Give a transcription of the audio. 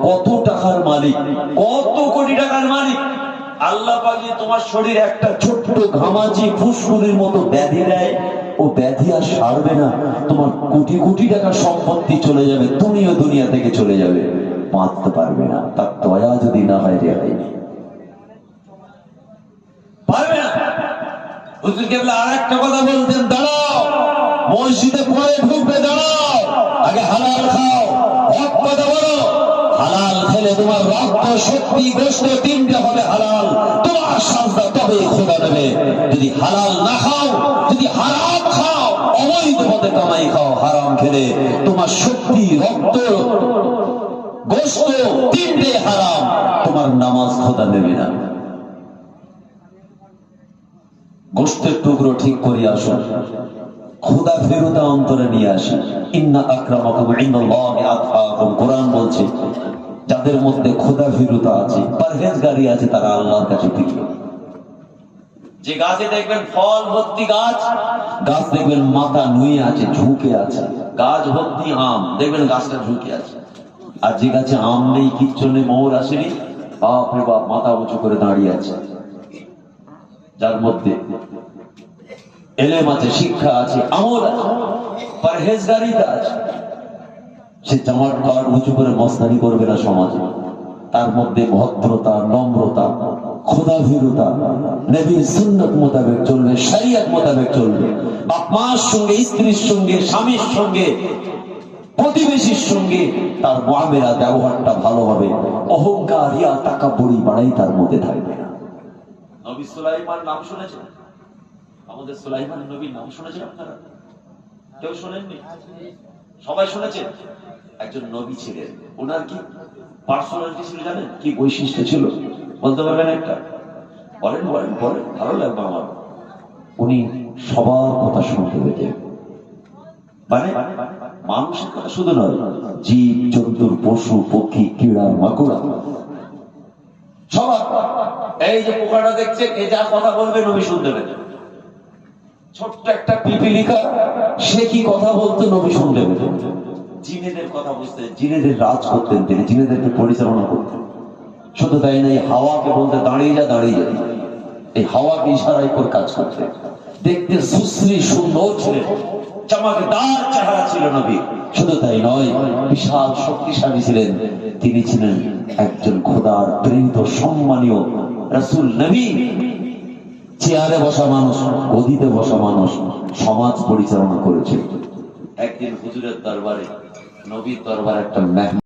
কত টাকার মালিক, কত কোটি টাকার মালিক। আল্লাহ পাক যে তোমার শরীরে একটা ছোট্ট ঘামাচি ফুসফুসের মতো ব্যাধি দেয়, ও ব্যাধি আর সারবে না। তোমার কোটি কোটি টাকার সম্পত্তি চলে যাবে, তুমিও দুনিয়া থেকে চলে যাবে, বাঁচতে পারবে না। তার দয়া যদি না হয় রেহাই নেই, পারবে না। হুজুর কেবলা আর একটা কথা বলতেন, দাঁড়াও মসজিদে পরে ঢুকবে, দাঁড়াও আগে হালাল খাও, হক কথা বলো। হালাল খেলে তোমার রক্ত, শক্তি, গোশত তিনটা হবে হালাল, তোমার সাজদা তবে খোদা দেবে। যদি হালাল না খাও, যদি হারাম খাও, অবৈধ পথে কামাই খাও, হারাম খেলে তোমার শক্তি, রক্ত, গোশত তিনটে হারাম, তোমার নামাজ খোদা নেবে না। গোশতের টুকরো ঠিক করে আসুন, খোদা ফেরত অন্তরে নিয়ে আসেন। ইন্না আকরামাকুম ইনদাল্লাহি আতকাকুম, কোরআন বলছে যাদের মধ্যে খোদা ফেরত আছে, পরহেজগারি আছে, তারা আল্লাহর কাছে প্রিয়। যে গাছে দেখবেন ফল ভর্তি গাছ, গাছ দেখবেন মাথা নুয়ে আছে, ঝুঁকে আছে। গাছ ভর্তি আম, দেখবেন গাছটা ঝুঁকে আছে। আর যে গাছে আম নেই, কিচ্ছু নেই, মোহর আসেনি, বাপ রে বাপ, মাথা উঁচু করে দাঁড়িয়ে আছে। যার মধ্যে এলেম আছে, শিক্ষা আছে, আমল আছে, পরহেজগারিতা আছে, সে জামাত কাট উঁচু করে মস্তানি করবে না সমাজে। তার মধ্যে ভদ্রতা, নম্রতা, খোদাভীরতা, নবীর সুন্নাত মোতাবেক চলবে, শরিয়ত মোতাবেক চলবে। বাপ মার সঙ্গে, স্ত্রীর সঙ্গে, স্বামীর সঙ্গে, প্রতিবেশীর সঙ্গে তার মুআমেলা, ব্যবহারটা ভালো হবে। অহংকার, রিয়া, তাকাব্বুরি, বাড়াই তার মধ্যে থাকবে না। নবী সুলাইমান নাম শুনেছেন? আমাদের সুলাইমান নবীর নাম শুনেছেন আপনারা? কেউ শোনেননি? সবাই শুনেছেন। একজন নবী ছিলেন, ওনার কি পার্সোনালিটি ছিল জানেন? কি বৈশিষ্ট্য ছিল বলতে পারবেন একটা? বলেন বলেন বলেন, ভালো লাগবে আমার। উনি সবার কথা শুনতে পেতেন, মানে মানুষের কথা শুধু নয়, জীব জন্তুর, পশু পক্ষী, কীড়া মাকড়া, সবার। এই যে পোকাটা দেখছে, এ যা কথা বলবে নবী শুনতে পেতেন। ছোট্ট একটা পিপিলিকা, সে কি কথা বলতো নবী শুনতে পেতেন। জিনেদের কথা বুঝতেন, জিনেদের রাজ করতেন তিনি, জিনেদেরকে পরিচালনা করতেন। শুধু তাই নাই, হাওয়াকে বলতে দাঁড়িয়ে যা, দাঁড়িয়ে যেত। এই হাওয়াকে ইশারায় করে কাজ করতেন। দেখতে সুশ্রী সুন্দর ছিলেন, চমকদার চেহারা ছিল নবী। শুধু তাই নয়, বিশাল শক্তিশালী ছিলেন। তিনি ছিলেন একজন খোদার প্রেরিত সম্মানীয় রাসূল নবী। চেয়ারে বসা মানুষ, গদিতে বসা মানুষ, সমাজ পরিচালনা করেছে। একদিন হুজুরের দরবারে, নবীর দরবারে একটা মেহমান